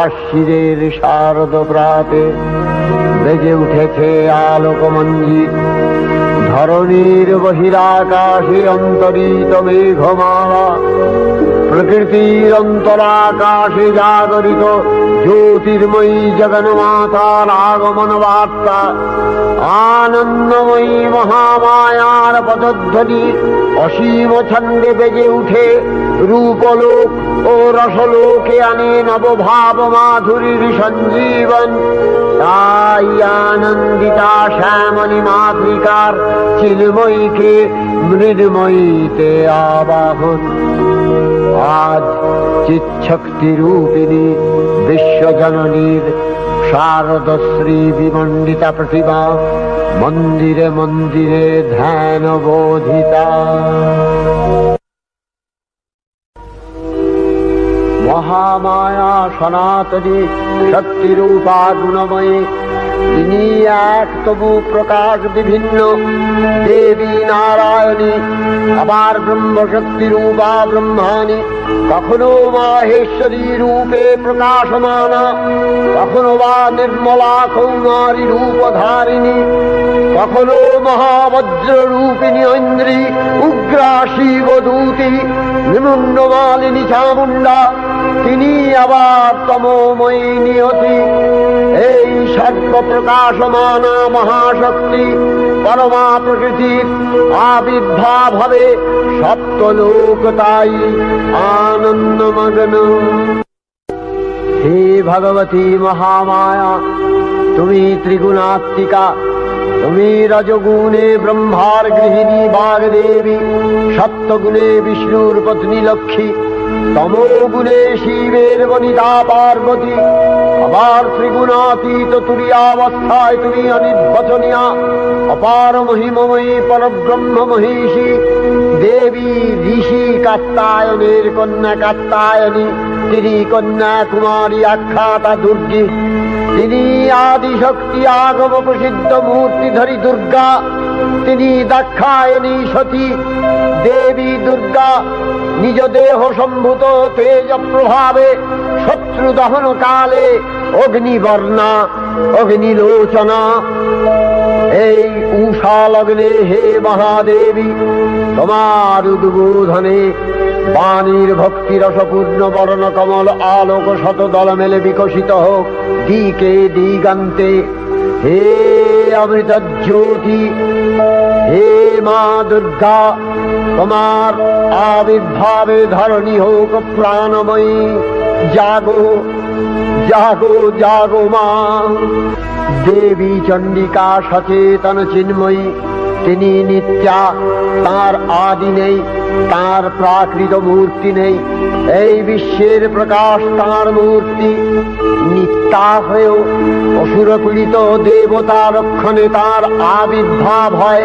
আশ্বিরের শারদ প্রাতে বেজে উঠেছে আলোকমঞ্জিত, ধরণীর বহিরাকাশে অন্তরিত মেঘমালা, প্রকৃতির অন্তরাকাশে জাগরিত জ্যোতির্ময়ী জগন্মাতার আগমন বার্তা, আনন্দময়ী মহামায়ার পদধ্বনি অসীম ছন্দে বেজে উঠে রূপলোক ও রসলোকে আনে নবভাব মাধুরীর সঞ্জীবন। তাই আনন্দিতা শ্যামলী মাতৃকার চিন্ময়ীকে মৃন্ময়ীতে আবাহন। আজ চিৎশক্তি রূপিণী বিশ্বজননীর শারদশ্রী বিমণ্ডিতা প্রতিমা মন্দিরে মন্দিরে ধ্যান বোধিতা। মহামায়া সনাতনী শক্তিরূপা গুণময়ী, তিনি এক তবু প্রকাশ বিভিন্ন দেবী নারায়ণী, আবার ব্রহ্মশক্তি রূপা ব্রহ্মাণী, কখনো মাহেশ্বরী রূপে প্রকাশমানা, কখনো বা নির্মলা কৌমারী রূপধারিণী, কখনো মহাবজ্র রূপিণী ঐন্দ্রী, উগ্রা শিবদূতি, নিমুন্নমালিনী চামুণ্ডা, তিনি আবার তমোময়ী নিয়তি। এই সর্বপ্রকাশমানা মহাশক্তি পরমা প্রকৃতির আবির্ভাব হবে সপ্তলোক তাই আনন্দমগ্ন। হে ভগবতী মহামায়া, তুমি ত্রিগুণাত্মিকা, তুমি রজগুণে ব্রহ্মার গৃহিণী বাগদেবী, সপ্তগুণে বিষ্ণুর পত্নী লক্ষ্মী, তমোগুণে শিবের বনিতা পার্বতী, আবার ত্রিগুণাতীত তুরীয়াবস্থায় তুমি অনির্বচনীয়া অপার মহিমময়ী পরব্রহ্ম মহিষী দেবী, ঋষি কাত্যায়নের কন্যা কাত্যায়নী, তিনি কন্যা কুমারী আখ্যাতা দুর্গী, তিনি আদিশক্তি আগম প্রসিদ্ধ মূর্তিধরী দুর্গা, তিনি দাক্ষায়ণী সতী দেবী দুর্গা, নিজ দেহ সম্ভূত তেজ প্রভাবে শত্রু দহন কালে অগ্নিবর্ণা অগ্নিলোচনা। এই উষা লগ্নে হে মহাদেবী, তোমার উদ্বোধনে বাণীর ভক্তি রসপূর্ণ বরণ কমল আলোক শতদল মেলে বিকশিত হোক দিকে দিগান্তে। হে অমৃত জ্যোতি, হে মা দুর্গা, তোমার আবির্ভাবে ধরণী হোক প্রাণময়ী। জাগো জাগো জাগো মা। দেবী চণ্ডিকা সচেতন চিন্ময়ী, তিনি নিত্যা, তার আদি নেই, তার প্রাকৃত মূর্তি নেই, এই বিশ্বের প্রকাশ তার মূর্তি। নিত্যা হয়েও অসুর পীড়িত দেবতা রক্ষণে তার আবির্ভাব হয়।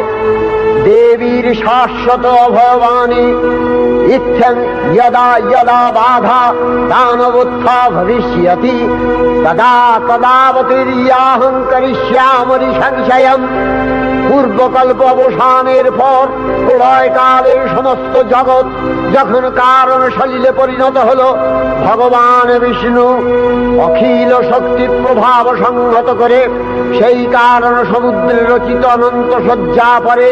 দেবীর শাশ্বত অভয়বাণী, ইচ্ছং যদা যদা বাধা দানবোত্থা ভবিষ্যতি তদা তদাবতীর্যাহং করিষ্যামি সংশয়ম। পূর্বকল্প অবসানের পর প্রলয়কালে সমস্ত জগৎ যখন কারণ সলিলে পরিণত হল, ভগবান বিষ্ণু অখিল শক্তি প্রভাব সংহত করে সেই কারণ সমুদ্রে রচিত অনন্ত শয্যা পরে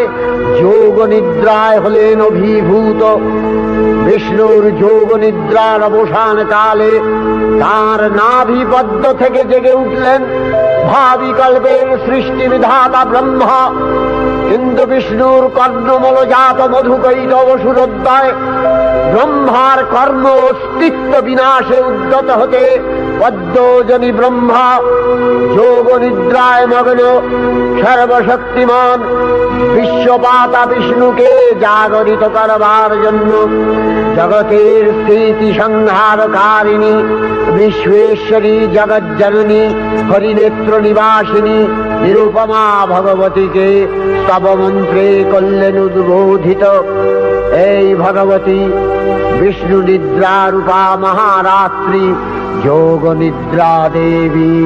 যোগ নিদ্রায় হলেন অভিভূত। বিষ্ণুর যোগ নিদ্রার অবসান কালে তার নাভিপদ্ম থেকে জেগে উঠলেন ভাবিকল্পের সৃষ্টি বিধাতা ব্রহ্মা। কিন্তু বিষ্ণুর কর্ণমলজাত মধুকৈটব সুরোদ্দয় ব্রহ্মার কর্ম অস্তিত্ব বিনাশে উদ্যত হতে পদ্মজনী ব্রহ্মা যোগ নিদ্রায় মগ্ন সর্বশক্তিমান বিশ্বপাতা বিষ্ণুকে জাগরিত করবার জন্য জগতের স্থিতি সংহারকারিণী বিশ্বেশ্বরী জগজ্জননী হরিনেত্র নিবাসিনী নিরুপমা ভগবতীকে স্তবমন্ত্রে করলেন উদ্বোধিত। এই ভগবতী বিষ্ণু নিদ্রা রূপা মহারাত্রি যোগ নিদ্রা দেবী।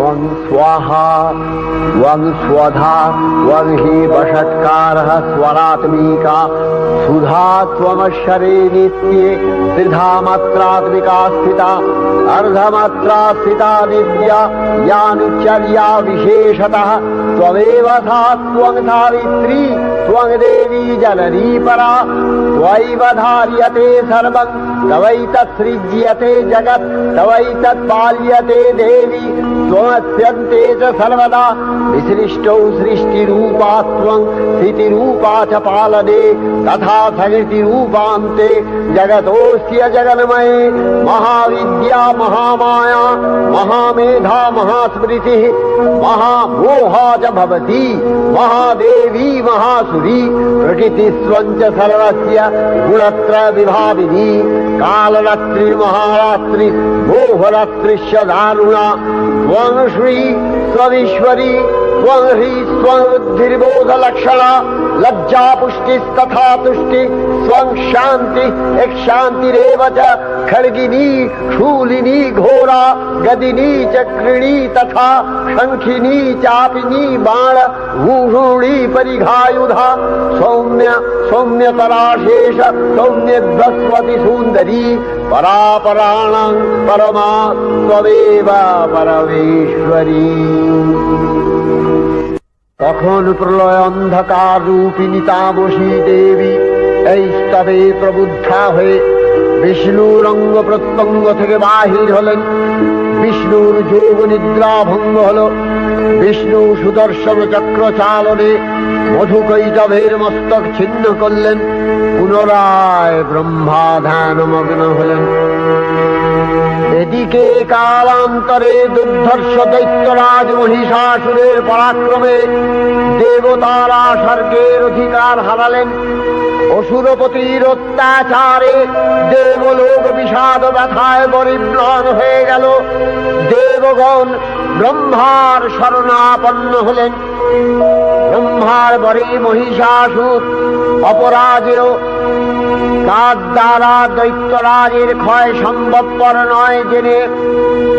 त्वं स्वाहा त्वं स्वधा त्वं हि वषट्कारः स्वरात्मिका सुधा त्वमक्षरे नित्ये त्रिधा मात्रात्मिका स्थिता अर्धमात्रा स्थिता नित्या यानुचर्या विशेषतः त्वमेव सा त्वं धारित्री त्वं देवी जननी परा त्वयैव धार्यते सर्वं तवैतत्सृज्यते जगत् तवैतत्पाल्यते देवी त्वमत्यन्ते च सर्वदा विसृष्टौ सृष्टिरूपा त्वं स्थितिरूपा च पालने तथा सकृतिरूपान्ते जगतोऽस्य जगन्मये महाविद्या महामाया महामेधा महास्मृतिः महामोहा च भवति महादेवी महासुरी प्रकृतिस्त्वं च सर्वस्य गुणत्रय विभाविनी कालरात्रि महारात्रि मोहरात्रिश्च दारुणा त्वं श्री त्वमीश्वरी त्वं ह्री त्वं बुद्धिर्बोधलक्षणा लज्जा पुष्टिस्तथा तुष्टि त्वं शान्ति एक शान्तिरेव च खड्गिनी शूलिनी घोरा गदिनी चक्रिणी तथा शंखिनी चापिनी बाण भूषुणी परिघायुधा सौम्य सौम्यतराशेष सौम्यध्वस्वति सुन्दरी परापराणां परमा त्वमेव परमेश्वरी। তখন প্রলয় অন্ধকার রূপিণী তামসী দেবী এই স্তবে প্রবুদ্ধা হয়ে বিষ্ণুর অঙ্গ প্রত্যঙ্গ থেকে বাহির হলেন। বিষ্ণুর যোগ নিদ্রা ভঙ্গ হল। বিষ্ণু সুদর্শন চক্র চালনে মধুকৈটভের মস্তক ছিন্ন করলেন। পুনরায় ব্রহ্মা ধ্যানমগ্ন হলেন। এদিকে কালান্তরে দুর্ধর্ষ দৈত্যরাজ মহিষাসুরের পরাক্রমে দেবতারা স্বর্গের অধিকার হারালেন। অসুরপতির অত্যাচারে দেবলোক বিষাদ ব্যথায় পরিম্লান হয়ে গেল। দেবগণ ব্রহ্মার শরণাপন্ন হলেন। ব্রহ্মার বরে মহিষাসুর অপরাজেয়। তার দ্বারা দৈত্যরাজের ক্ষয় সম্ভবপর নয় জেনে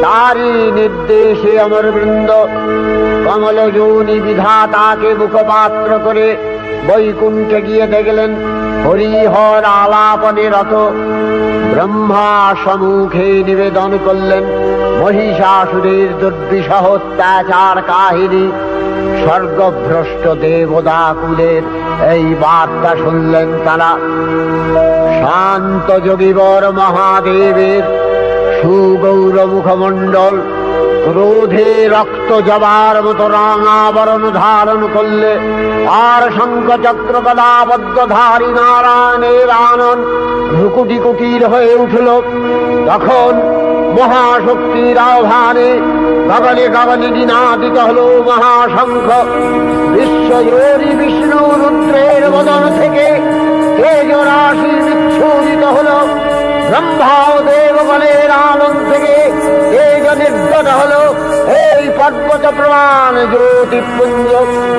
তারই নির্দেশে অমরবৃন্দ কমলযোনি বিধাতাকে মুখপাত্র করে বৈকুণ্ঠে গিয়ে দেখলেন হরিহর আলাপনে রত। ব্রহ্মা সম্মুখে নিবেদন করলেন মহিষাসুরের দুর্বিষহ অত্যাচার কাহিনী। স্বর্গভ্রষ্ট দেবদাকুলের এই বার্তা শুনলেন তারা। শান্ত যোগীবর মহাদেবের সুগৌর মুখমণ্ডল ক্রোধে রক্ত জবার মতো রাঙাবরণ ধারণ করলে আর শঙ্খ চক্র গদাবদ্ধধারী নারায়ণের আনন ভ্রুকুটি কুটির হয়ে উঠল। তখন মহাশক্তির আহ্বানে গগনে গগনে নিনাদিত হল মহাশঙ্খ। বিশ্বজোরি বিষ্ণু রুদ্রের বদন থেকে তেজরাশি বিচ্ছুরিত হল। ব্রহ্মা ও দেবগণের আনন থেকে তেজ নির্গত হল। এই পর্বত প্রমাণ জ্যোতিপুঞ্জ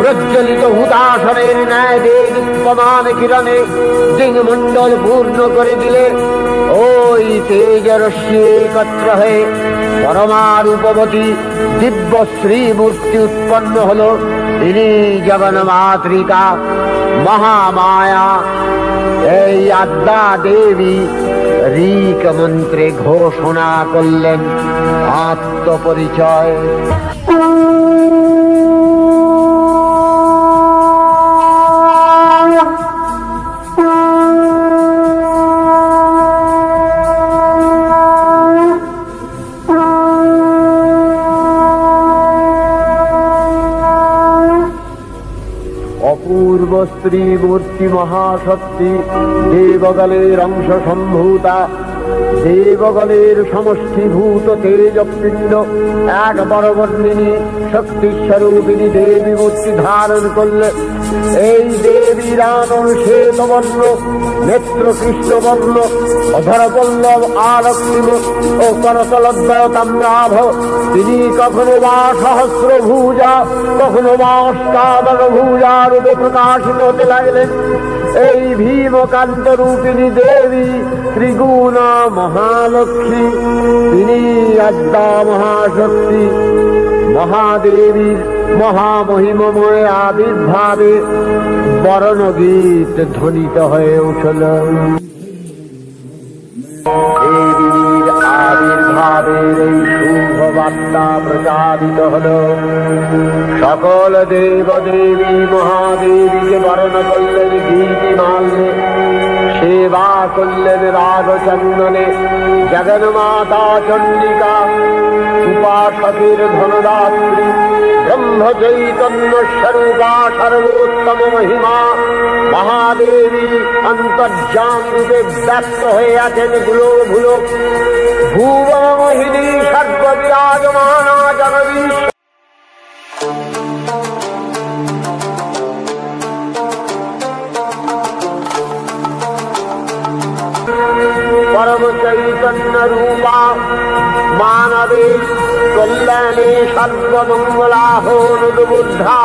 প্রজ্বলিত হুতাসনের ন্যায় দেদীপ্যমান কিরণে দিংমণ্ডল পূর্ণ করে দিলে ওই তেজরশ্মি একত্র হয়ে পরমারূপবতী দিব্য শ্রী মূর্তি উৎপন্ন হল। তিনি জগন্মাতৃকা মহামায়া। এই আদ্যা দেবী ঋক মন্ত্রে ঘোষণা করলেন আত্মপরিচয়। অপূর্ব স্ত্রী মূর্তি মহাশক্তি দেবগণের অংশ সম্ভূতা। দেবগণের সমষ্টিভূত তেজপিণ্ড এক বরবর্ণিনী শক্তিস্বরূপিণী দেবী মূর্তি ধারণ করলে এই দেবীর আনন শ্বেতবর্ণ, নেত্র কৃষ্ণবর্ণ, অধরপল্লব আরক্তিম ও করতলদ্বয় তাম্রাভ। তিনি কখনো বা সহস্রভুজা কখনো বা অষ্টাদশ ভুজা রূপে প্রকাশিত হতে লাগলেন। এই ভীমকান্ত রূপিণী দেবী ত্রিগুণা মহালক্ষ্মী। তিনি আদ্যা মহাশক্তি মহাদেবীর মহামহিমময় আবির্ভাবে বরণগীত ধ্বনিত হয়ে উঠল। দেবীর আবির্ভাবের এই শুভ বার্তা প্রচারিত হল। সকল দেব দেবী মহাদেবীকে বরণ করলেন গীতিমাল্যে, সেবা করলেন রাগচন্দনে। জগন্মাতা চণ্ডিকা, উপাসকের ধনদাত্রী, ব্রহ্ম চৈতন্য স্বরূপা, সর্বোত্তম মহিমা মহাদেবী অন্তর্যাম রূপে ব্যক্ত হয়ে আছেন গুলো ভুবন মোহিনী সর্ববিরাজমানা জগদীশ। পরম চৈতন্য রূপা মানবে কল্যাণে সর্বমঙ্গলাহনুবুদ্ধা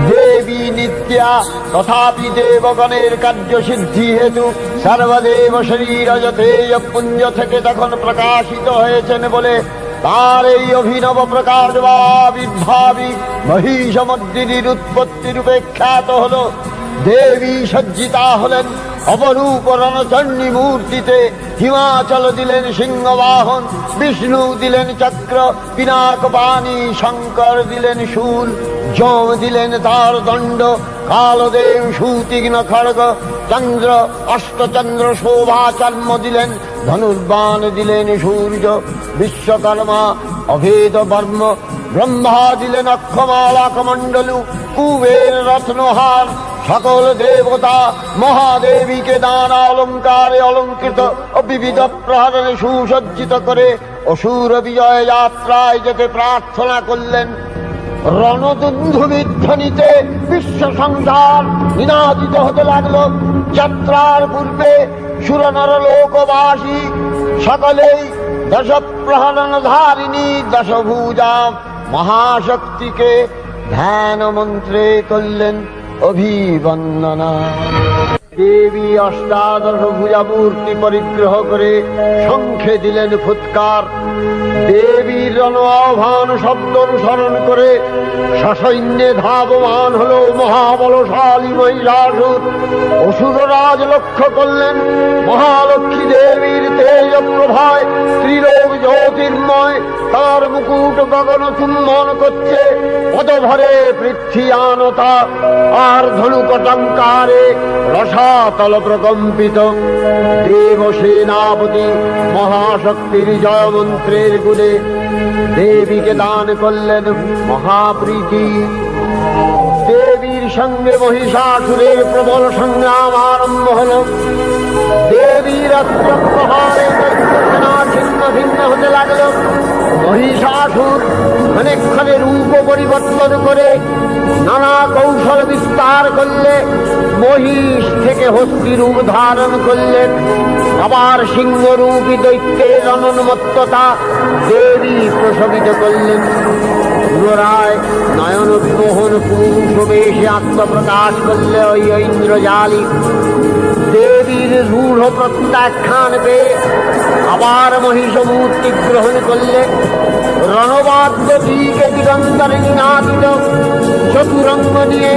দেবী নিত্যা। তথাপি দেবগণের কার্যসিদ্ধি হেতু সর্বদেব শরীরজতেয় পুঞ্জ থেকে তখন প্রকাশিত হয়েছেন বলে তার এই অভিনব প্রকাশ বা আবির্ভাবী মহিষমর্দিনীর উৎপত্তি রূপে খ্যাত হল। দেবী সজ্জিতা হলেন অপরূপ রণচণ্ডী মূর্তিতে। হিমাচল দিলেন সিংহবাহন, বিষ্ণু দিলেন চক্র পিনাক পানি, শঙ্কর দিলেন শূল, যম দিলেন তার দণ্ড, কালদেব সুতীক্ষ্ণ খড়গ, চন্দ্র অষ্টচন্দ্র শোভা চর্ম দিলেন, ধনুর্বাণ দিলেন সূর্য, বিশ্বকর্মা অভেদ বর্ম, ব্রহ্মা দিলেন অক্ষমালা কমণ্ডলু, কুবের রত্নহার। সকল দেবতা মহাদেবীকে দানা অলঙ্কারে অলঙ্কৃত ও বিবিধ প্রহরণে সুসজ্জিত করে অসুর বিজয় যাত্রায় যেতে প্রার্থনা করলেন। রণদুন্ধুবিধ্বনিতে বিশ্ব সংসার নিনাদিত হতে লাগল। যাত্রার পূর্বে সুরনর লোকবাসী সকলেই দশ প্রহরণ ধারিণী দশভুজা মহাশক্তিকে ধ্যান মন্ত্রে করলেন অভিবন্দনা। দেবী অষ্টাদশ ভুজা মূর্তি পরিগ্রহ করে শঙ্খে দিলেন ফুৎকার। দেবীর রণ আহ্বান শব্দ অনুসরণ করে সসৈন্যে ধাবমান হল মহাবলশালী মহিষাসুর। অসুররাজ লক্ষ্য করলেন মহালক্ষ্মী দেবীর তেজ প্রভায় ত্রিলোক জ্যোতির্ময়, তার মুকুট গগন চুম্বন করছে, পদভরে পৃথ্বীয়ানতা আর ধনুকটঙ্কারে রসাতল প্রকম্পিত। দেবসেনাপতি মহাশক্তির জয় মন্ত্রের গুণে দেবীকে দান করলেন মহাপ্রীতি। দেবীর সঙ্গে মহিষাসুরের প্রবল সংগ্রাম আরম্ভ হল। দেবীর অস্ত্রপ্রহারে সেনা ছিন্ন ভিন্ন হতে লাগল। মহিষাসুর অনেকক্ষণে রূপ পরিবর্তন করে নানা কৌশল বিস্তার করলে মহিষ থেকে হস্তি রূপ ধারণ করলেন। আবার সিংহরূপী দৈত্যের অনন্মত্ততা দেবী প্রশমিত করলেন। পুনরায় নয়ন বিমোহন পুরুষ বেশে আত্মপ্রকাশ করলে ওই ইন্দ্রজালী। দেবীর রূঢ় প্রত্যাখ্যান পেয়ে আবার মহিষ মূর্তি গ্রহণ করলে রণবাদ্য দিকে দিগন্তরে নিনাদিত চতুরঙ্গ নিয়ে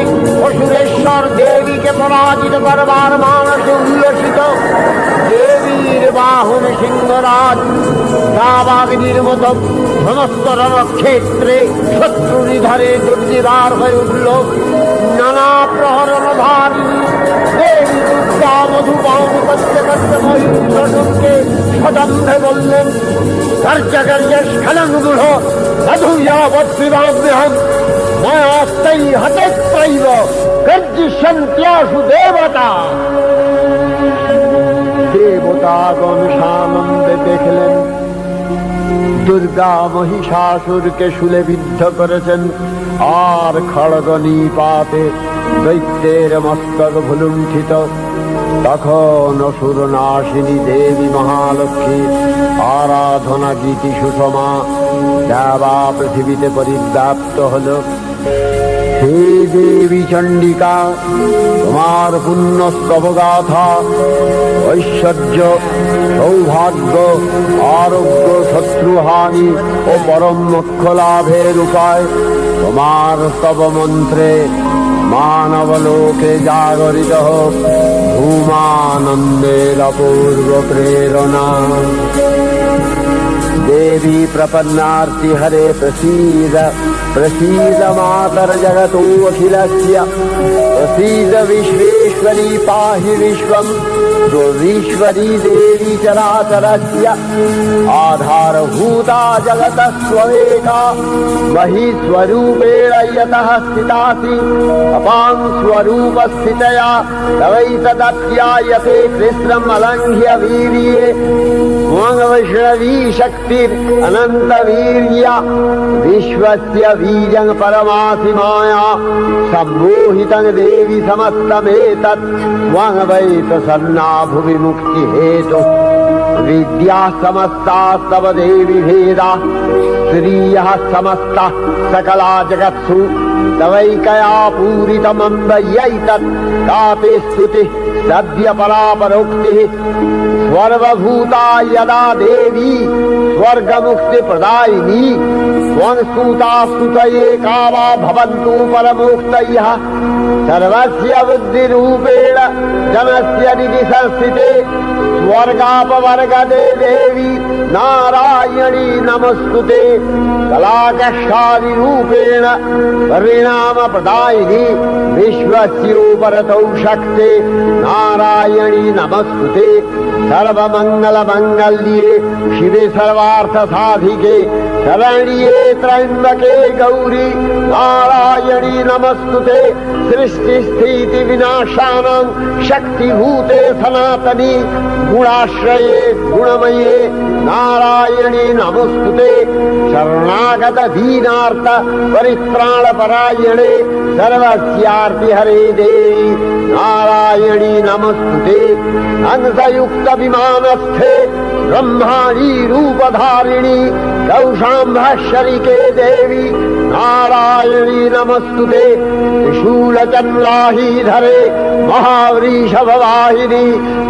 অসুরেশ্বর দেবীকে পরাজিত করবার মানসে উল্লসিত। দেবীর বাহন সিংহরাজ দাবাগ্নির মতো সমস্ত রণক্ষেত্রে শত্রু নিধরে দুর্নিবার হয়ে উঠল। নানা প্রহরণ ধারিণী দেবী দুর্গা মধুপান করতে করতে মহিষকে সদম্ভে বললেন, কার্যকার্য স্খলনগুঢ় মধুয়াবদ্বিবাগ্রহম মায়াস্তাই হতস্ত্রৈব গর্জিষ্যন্ত্যাসু দেবতা। দেবতাগণ সানন্দে দেখলেন দুর্গা মহিষাসুরকে শূলে বিদ্ধ করেছেন, আর খড়গ নিপাতে দৈত্যের মস্তক ভুলুণ্ঠিত। তখন অসুর নাশিনী দেবী মহালক্ষ্মী আরাধনা গীতি সুষমা দেবা পৃথিবীতে পরিব্যাপ্ত হল। हे देवी चंडिका, तुम्हार पुण्य स्तव गाथा ऐश्वर्य सौभाग्य आरोग्य शत्रुहानि और परम मोक्ष लाभेर उपाय तुम्हार स्तव मंत्रे मानव लोके जागरित धूमानंदेर अपूर्व प्रेरणा। देवी प्रपन्नार्ति हरे प्रसीद प्रसीद मातर जगतोऽखिलस्य प्रसीद विश्वेश्वरी पाहि विश्वं दुर्वीश्वरी देवी चराचरस्य आधारभूता जगतस्त्वमेका महीस्वरूपेण यतः स्थितासि अपां स्वरूपस्थितया तवैतदत्यायते कृष्णम् अलङ्घ्य वीर्ये वैष्णवी शक्तिरनन्तवीर्या विश्वस्य बीजं परमासि माया सम्मोहितं देवी समस्तमेतत् त्वं वै प्रसन्ना भुवि मुक्ति हेतु विद्या समस्तास्तव देवी भेदा श्रियः समस्ता सकला जगत्सु तवैकया पूरितमम्बयैतत् कापि स्तुतिः सद्य परापरोक्तिः सर्वभूता यदा देवी स्वर्गमुक्ति प्रदायिनी त्वं स्तुता स्तुतये का वा भवन्तु परमोक्तयः सर्वस्य बुद्धिरूपेण जनस्य हृदि संस्थिते स्वर्गापवर्गदे देवी नारायणी नमस्तुते कलाकष्टादिरूपेण परिणाम प्रदायिनी विश्वस्योपरतौ शक्ते नारायणी नमस्तुते सर्वमंगल मंगल्ये शिवे सर्वार्थ साधिके शरण्ये त्र्यंबके गौरी नारायणी नमस्तुते सृष्टि स्थिति विनाशानां शक्तिभूते सनातनी गुणाश्रये गुणमये नारायणी नमस्तुते शरणागत दीनार्थ परित्राण परायणे सर्वस्यार्ति हरे देवी नारायणी नमस्तुते अंशयुक्त विमानस्थे ब्रह्माणी रूपधारिणी कौशाम्भशरिके देवी नारायणी नमस्तुते त्रिशूलचन्द्राहीधरे महावृषभवाहिनी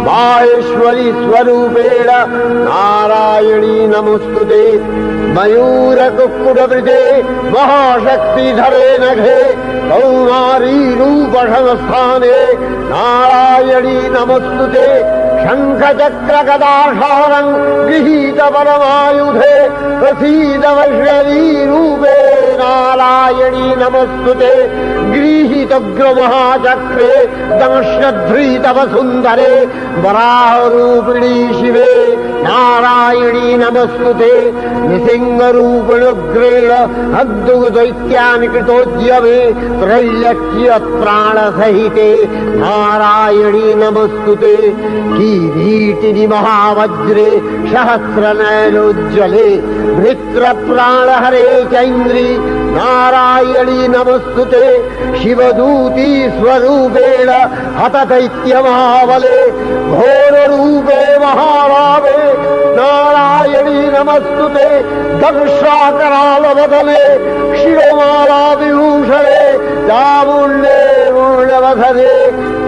माहेश्वरी स्वरूपेण नारायणी नमस्तुते मयूरकुक्कुटवृते महाशक्तिधरे नघे कौमारी रूपसंस्थाने नारायणी नमस्तुते शङ्खचक्रगदाशारं गृहीत परमायुधे प्रसीद वैष्णवी रूपे नारायणी नमस्तुते गृहीतोग्रमहाचक्रे दंश्यध्रीत वसुन्धरे वराहरूपिणी शिवे नारायणी नमस्तुते निसिंहरूपिणुग्रेण अद्भुतदैत्यानि कृतोद्यमे त्रैलक्ष्य प्राणसहिते नारायणी नमस्तुते किरीटिनि महावज्रे सहस्रनयनोज्ज्वले भृत्रप्राणहरे चैन्द्री नारायणी नमस्तुते शिवदूती स्वरूपेण हतदैत्यमहाबले घोररूपे महाभावे नारायणी नमस्तुते दंशाकरालवदने शिरोमाला विभूषणे चामुण्डे मूर्णवधने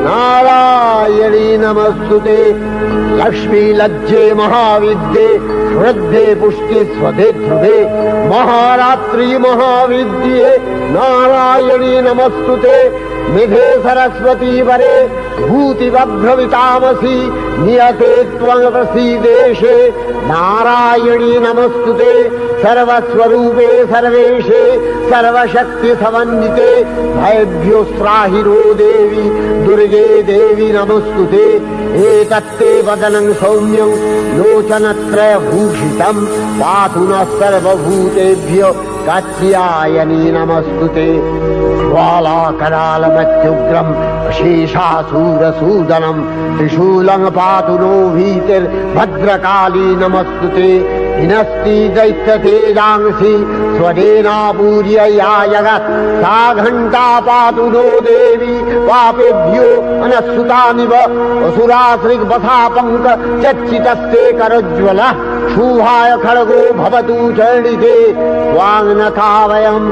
नारायणी नमस्तुते लक्ष्मी लज्जे महाविद्ये श्रद्धे पुष्टि स्वधे ध्रुवे महारात्रि महाविद्ये नारायणी नमस्तुते निधे सरस्वती वरे भूतिवभ्रवितामसि नियते त्वं प्रसीदेशे नारायणी नमस्तुते सर्वस्वरूपे सर्वेशे सर्वशक्ति समन्विते भयभ्योस्त्राहिरो देवी दुर्गे देवी नमस्तुते एतत्ते वदनं सौम्यं लोचनत्रयभूषितं पातु नः सर्वभूतेभ्यो कात्यायनी नमस्तुते ज्वालाकरालमत्युग्रं शेषासूरसूदनं त्रिशूलं पातु नो भीतिर्भद्रकाली नमस्तुते हिनस्ति दैत्यतेजांसि स्वदेनापूर्य या जगत् सा घण्टा पातु नो देवी पापेभ्यो अनस्सुतानिव असुराश्रिग्वसापङ्क चच्चितस्ते करज्ज्वलः शुभाय खड्गो भवतु चण्डिते स्वाङ्नथा वयम्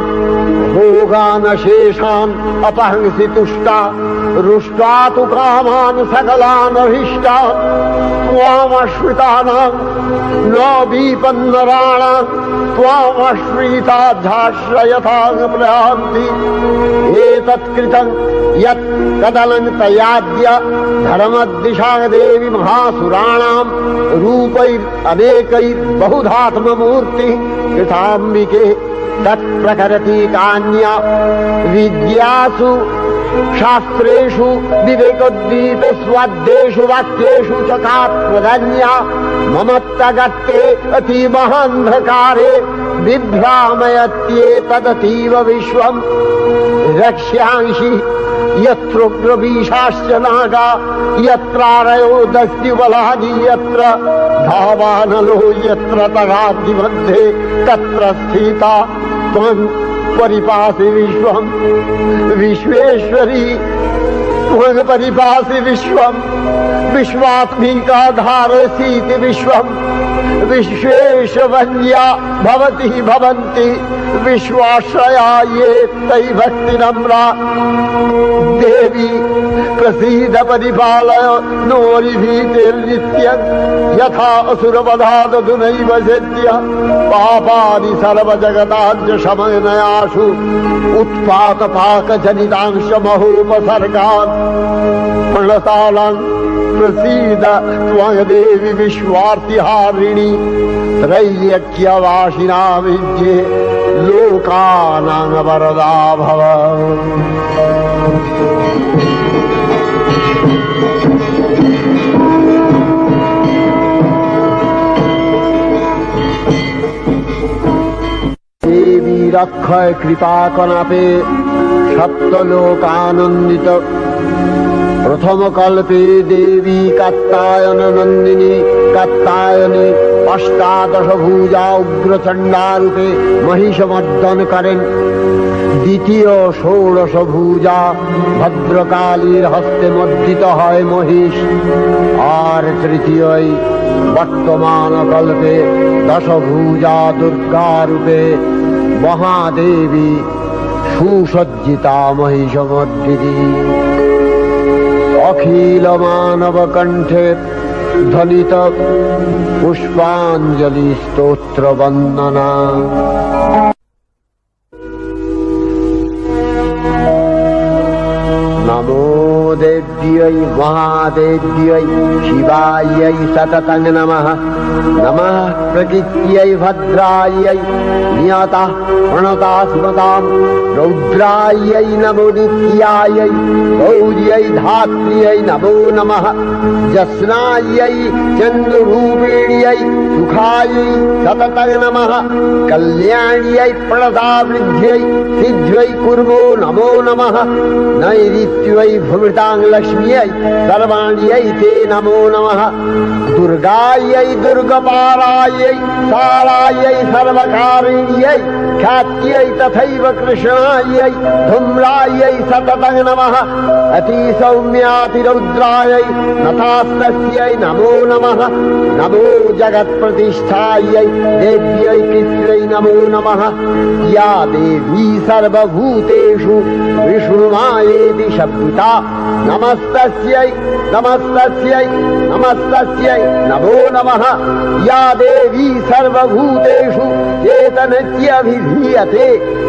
भोगानशेषान् अपहंसि तुष्टा रुष्टा तु कामान् सकलान् अभीष्टान् त्वामश्रितानां न विपन्नराणां त्वामश्रिताध्याश्रयतां प्रयान्ति एतत्कृतं यत् कदलं तयाद्य धर्मद्दिशा देवी महासुराणां रूपैरनेकैर्बहुधात्ममूर्ति कृताम्बिके तत्प्रकरति कान्या विद्यासु शास्त्रेषु विवेकोद्दीप स्वाद्येषु वाक्येषु च का त्वदन्या ममत्तगत्ते अतीमहान्धकारे बिभ्रामयत्येतदतीव विश्वम् रक्ष्यांसि यत्रोग्रवीशाश्च नागा यत्रारयो दस्युबलानि यत्र धावानलो यत्र तगाग्निमध्ये तत्र स्थिता त्वं परिपासि विश्वम् विश्वेश्वरी त्वं परिपासि विश्वम् विश्वात्मिका धारसीति विश्वम् विश्वेशवन्या भवति भवन्ति विश्वाश्रया ये तै भक्तिनम्रा देवी प्रसीद परिपालय नोरिभीतिर्नित्यं यथा असुरवधादधुनैव सद्य पापानि सर्वजगताञ्च शमनयाशु उत्पातपाकजनितांश महोपसर्गान् प्रणतालां प्रसीद त्वं देवी विश्वार्तिहारिणी त्रैलोक्यवासिना विद्ये लोकानां वरदा भव। देवी रक्षय कृपा कनापे सप्तलोकानंदित प्रथम कल्पे देवी कात्यायन नंदिनी कात्यायनी अष्टादश भुजा उग्रचंडा रूपे महिषमर्दन करें द्वितीय षोडश भुजा भद्रकालीर हस्ते मर्दित है महिष और तृतीय वर्तमान कल्पे दश भुजा दुर्गा रूपे महादेवी सुसज्जिता महिषमर्दिनी अखिल मानव कंठे ध्वनित पुष्पांजलि स्तोत्र वंदना। नमो देव्यै महादेव्यै शिवायै सततं नमः। नमः प्रकृत्यै भद्रायै नियता प्रणता स्मतां रौद्रायै नमो नित्यायै गौर्यै धात्र्यै नमो नमः। जस्नायै चन्द्ररूपिण्यै सुखायै सततं नमः। कल्याण्यै प्रणतावृद्ध्यै सिद्ध्यै कुर्वो नमो नमः। नैऋत्यै भृतां लक्ष्म्यै सर्वाण्यै ते नमो नमः। दुर्गायै दुर्गपारायै सारायै सर्वकारिण्यै ख्यात्यै तथैव कृष्णायै धूम्रायै सततं नमः। अतिसौम्यातिरौद्रायै नतास्तस्यै नमो नमः। नमो जगत्प्रतिष्ठायै देव्यै कृत्यै नमो नमः। या देवी सर्वभूतेषु विष्णुमायेति शब्दिता नमस्तस्यै नमस्तस्यै नमस्तस्यै नमो नमः। या देवी सर्वभूतेषु चेतनत्यभिधीयते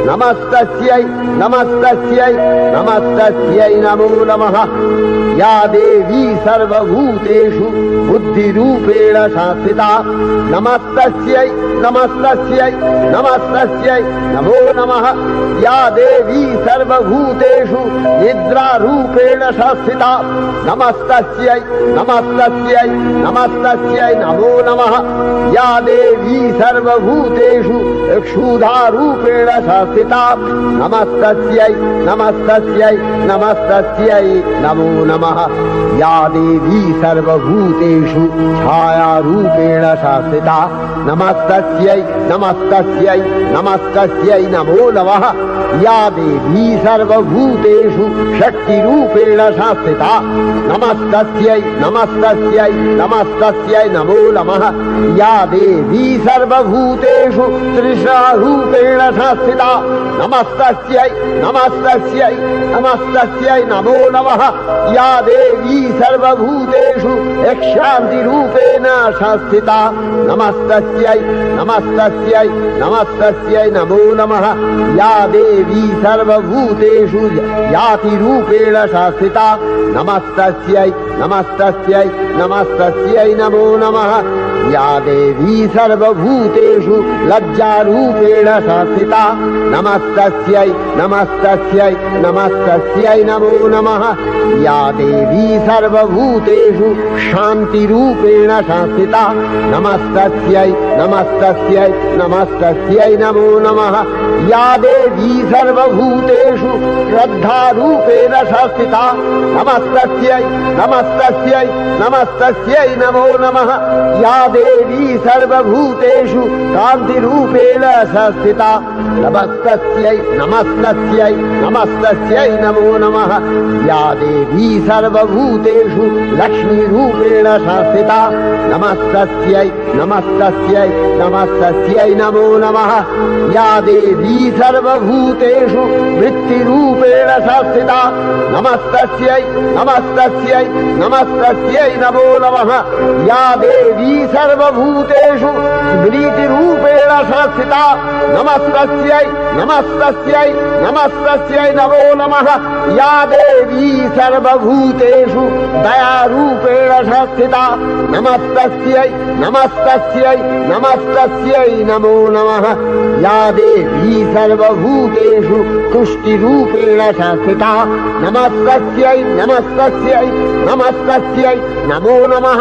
नमस्तस्यै नमस्तस्यै नमस्तस्यै नमो नमः। या देवी सर्वभूतेषु बुद्धिरूपेण संस्थिता नमस्तस्यै नमस्तस्यै नमस्तस्यै नमो नमः। या देवी सर्वभूतेषु निद्रारूपेण संस्थिता नमस्तस्यै नमस्तस्यै नमस्तस्यै नमो नमः। या देवी सर्वभूतेषु क्षुधारूपेण संस्थिता नमस्तस्यै नमस्तस्यै नमस्तस्यै नमो नमः। या देवी सर्वभूतेषु छायारूपेण संस्थिता नमस्तस्यै नमस्तस्यै नमस्तस्यै नमो नमः। या देवी सर्वभूतेषु शक्तिरूपेण रूपेण संस्थिता नमस्तस्यै नमस्तस्यै नमस्तस्यै नमो नमः या देवी सर्वभूतेषु त्रिशूरूपेण संस्थिता नमस्तस्यै नमस्तस्यै नमस्तस्यै नमो नमः या देवी सर्वभूतेषु शान्तिरूपेण संस्थिता नमस्तस्यै नमस्तस्यै नमस्तस्यै नमो नमः या देवी सर्वभूतेषु यातिरूपेण संस्थिता नमस्तस्यै नमस्तस्यै नमस्तस्यै नमो नमः या देवी सर्वभूतेषु लज्जारूपेण संस्थिता नमस्तस्यै नमस्तस्यै नमस्तस्यै नमो नमः या देवी सर्वभूतेषु शान्तिरूपेण संस्थिता नमस्तस्यै नमस्तस्यै नमस्तस्यै नमो नमः या देवी सर्वभूतेषु श्रद्धारूपेण संस्थिता नमस्तस्यै नमस्तस्यै नमस्तस्यै नमो नमः या देवी सर्वभूतेषु कान्तिरूपेण संस्थिता नमस्तस्यै नमस्तस्यै नमस्तस्यै नमो नमः या देवी सर्वभूतेषु लक्ष्मीरूपेण संस्थिता नमस्तस्यै नमस्तस्यै नमस्तस्यै नमो नमः या देवी सर्वभूतेषु वृत्तिरूपेण संस्थिता नमस्तस्यै नमस्तस्यै नमस्तस्यै नमो नमः या देवी सर्वभूतेषु स्मृतिरूपेण संस्थिता नमस्तस्यै नमस्तस्यै नमस्तस्यै नमो नमः या देवी सर्वभूतेषु दयारूपेण संस्थिता नमस्तस्यै नमस्तस्यै नमस्तस्यै नमो नमः या देवी सर्वभूतेषु तुष्टिरूपेण संस्थिता नमस्तस्यै नमस्तस्यै नमस्तस्यै नमो नमः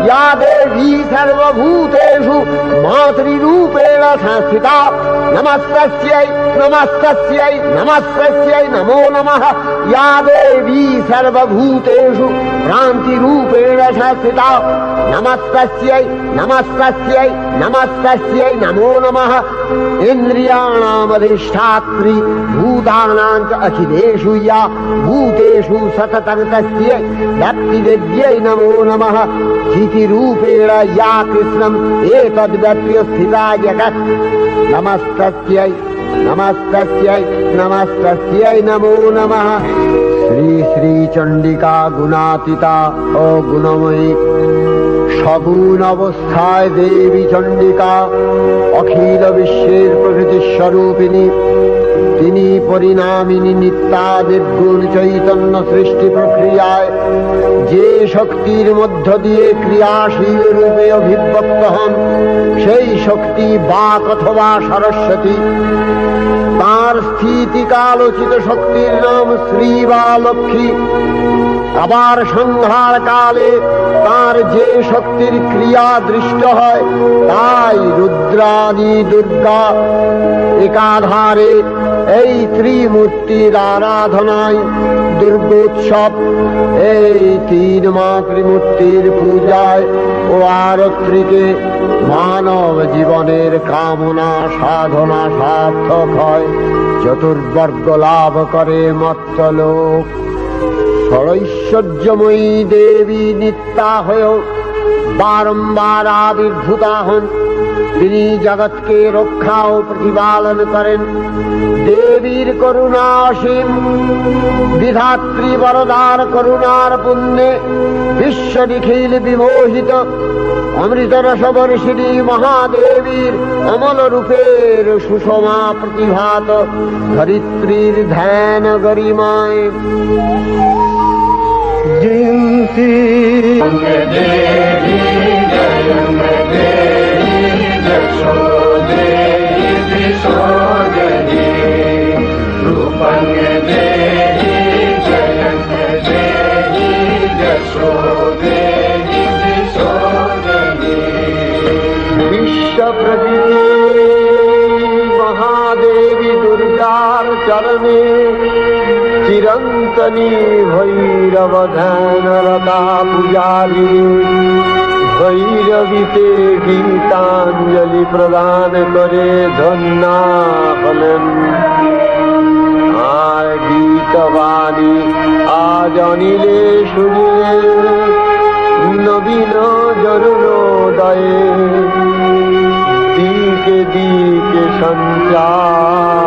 या देवी सर्वभूतेषु मातृरूपेण संस्थिता नमस्तस्यै नमस्तस्यै नमस्तस्यै नमो नमः या देवी सर्वभूतेषु भ्रान्तिरूपेण संस्थिता नमस्तस्यै नमस्तस्यै नमस्तस्यै नमो नमः इन्द्रियाणामधिष्ठात्री भूतानां च अखिलेषु या भूतेषु सततं तस्यै व्यक्तिवेद्यै नमो नमः चितिरूपेण या कृष्णम् एतद्व्यप्य स्थिता जगत् नमस्तस्यै नमस्तस्यै नमस्तस्यै नमो नमः श्री श्री चंडिका गुणातीता अगुणमयी सगुण अवस्थाय देवी चंडिका अखिल विश्वेर प्रकृति स्वरूपिणी তিনি পরিণামিনী নিত্যা নির্গুণ চৈতন্য সৃষ্টি প্রক্রিয়ায় যে শক্তির মধ্য দিয়ে ক্রিয়াশীল রূপে অভিব্যক্ত হন সেই শক্তি বাক অথবা সরস্বতী। তার স্থিতিকালোচিত শক্তির নাম শ্রী বা লক্ষ্মী। আবার সংহার কালে তার যে শক্তির ক্রিয়া দৃষ্ট হয় তাই রুদ্রাদি দুর্গা। একাধারে এই ত্রিমূর্তির আরাধনায় দুর্গোৎসব, এই তিন মাতৃমূর্তির পূজায় ও আরত্রিকে মানব জীবনের কামনা সাধনা সার্থক হয়, চতুর্বর্গ লাভ করে মর্ত্যলোক। ষড়ৈশ্বর্যময়ী দেবী নিত্যা হয়েও বারম্বার আবির্ভূতা হন। তিনি জগৎকে রক্ষা ও প্রতিপালন করেন। দেবীর করুণা অসীম। বিধাত্রী বরদার করুণার পুণ্যে বিশ্ব নিখিল বিমোহিত। অমৃত রসবর্ষিণী মহাদেবীর অমল রূপের সুষমা প্রতিভাত ধরিত্রীর ধ্যান গরিমায় জয়ন্তী विश्वप्रकृति महादेवी दुर्गार चरणे चिरंतनी भैरव ध्यान रता पुजारी भैरवीते गीतांजलि प्रदान करे धन्ना हलन। তোমার গীতবাণী আজ অনিলে শুনিয়ে নবীন জরুরোদয়ে দিকে দিকে সঞ্চারিত।